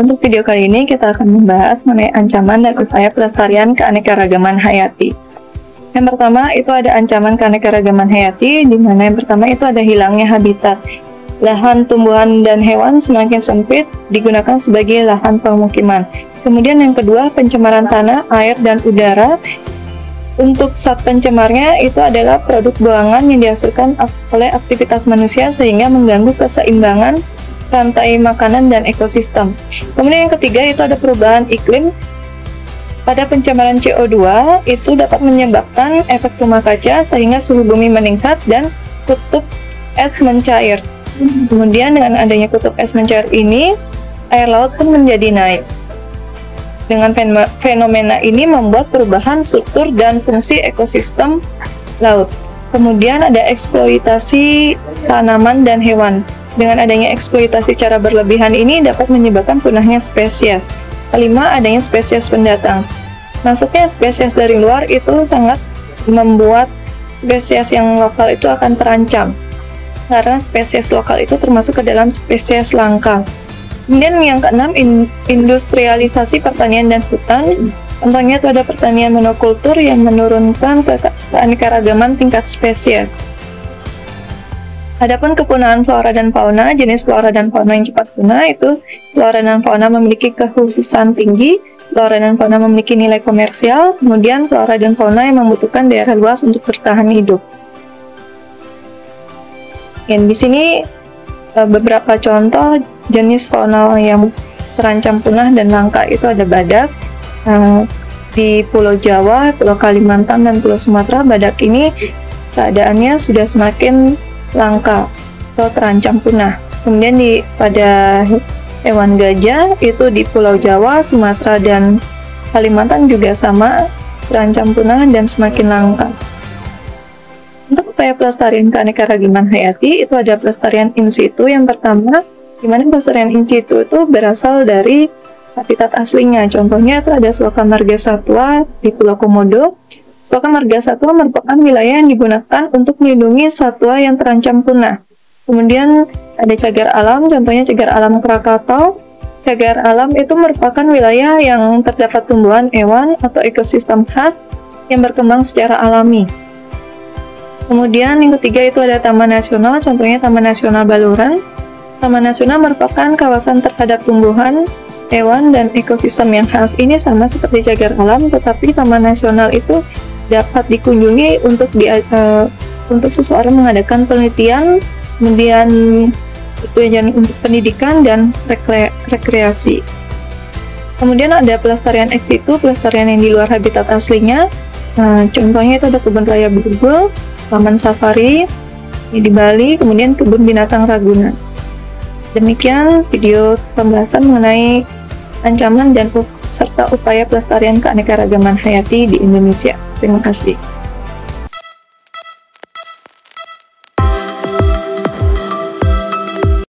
Untuk video kali ini kita akan membahas mengenai ancaman dan upaya pelestarian keanekaragaman hayati. Yang pertama itu ada ancaman keanekaragaman hayati, di mana yang pertama itu ada hilangnya habitat. Lahan tumbuhan dan hewan semakin sempit digunakan sebagai lahan pemukiman. Kemudian yang kedua, pencemaran tanah, air, dan udara. Untuk zat pencemarnya itu adalah produk buangan yang dihasilkan oleh aktivitas manusia sehingga mengganggu keseimbangan rantai makanan dan ekosistem. Kemudian yang ketiga itu ada perubahan iklim. Pada pencemaran CO2 itu dapat menyebabkan efek rumah kaca sehingga suhu bumi meningkat dan kutub es mencair. Kemudian dengan adanya kutub es mencair ini, air laut pun menjadi naik. Dengan fenomena ini membuat perubahan struktur dan fungsi ekosistem laut. Kemudian ada eksploitasi tanaman dan hewan. Dengan adanya eksploitasi secara berlebihan ini dapat menyebabkan punahnya spesies. Kelima, adanya spesies pendatang. Masuknya spesies dari luar itu sangat membuat spesies yang lokal itu akan terancam. Karena spesies lokal itu termasuk ke dalam spesies langka. Kemudian yang keenam, industrialisasi pertanian dan hutan. Contohnya itu ada pertanian monokultur yang menurunkan keanekaragaman tingkat spesies. Adapun kepunahan flora dan fauna, jenis flora dan fauna yang cepat punah itu flora dan fauna memiliki kekhususan tinggi, flora dan fauna memiliki nilai komersial, kemudian flora dan fauna yang membutuhkan daerah luas untuk bertahan hidup. Dan di sini beberapa contoh jenis fauna yang terancam punah dan langka itu ada badak. Di Pulau Jawa, Pulau Kalimantan, dan Pulau Sumatera, badak ini keadaannya sudah semakin langka atau terancam punah. Kemudian pada hewan gajah itu di Pulau Jawa, Sumatera, dan Kalimantan juga sama, terancam punah dan semakin langka. Untuk upaya pelestarian keanekaragaman hayati itu ada pelestarian in situ. Yang pertama, di mana pelestarian in situ itu berasal dari habitat aslinya. Contohnya itu ada Suaka Marga Satwa di Pulau Komodo. Suaka Marga Satwa merupakan wilayah yang digunakan untuk melindungi satwa yang terancam punah. Kemudian ada cagar alam, contohnya cagar alam Krakatau. Cagar alam itu merupakan wilayah yang terdapat tumbuhan, hewan, atau ekosistem khas yang berkembang secara alami. Kemudian yang ketiga itu ada Taman Nasional, contohnya Taman Nasional Baluran. Taman Nasional merupakan kawasan terhadap tumbuhan, hewan, dan ekosistem yang khas. Ini sama seperti cagar alam, tetapi Taman Nasional itu dapat dikunjungi untuk seseorang mengadakan penelitian, kemudian tujuan untuk pendidikan dan rekreasi. Kemudian ada pelestarian ex situ, pelestarian yang di luar habitat aslinya. Contohnya itu ada kebun raya Bugul, taman safari di Bali, kemudian kebun binatang Ragunan. Demikian video pembahasan mengenai ancaman dan serta upaya pelestarian keanekaragaman hayati di Indonesia. Terima kasih.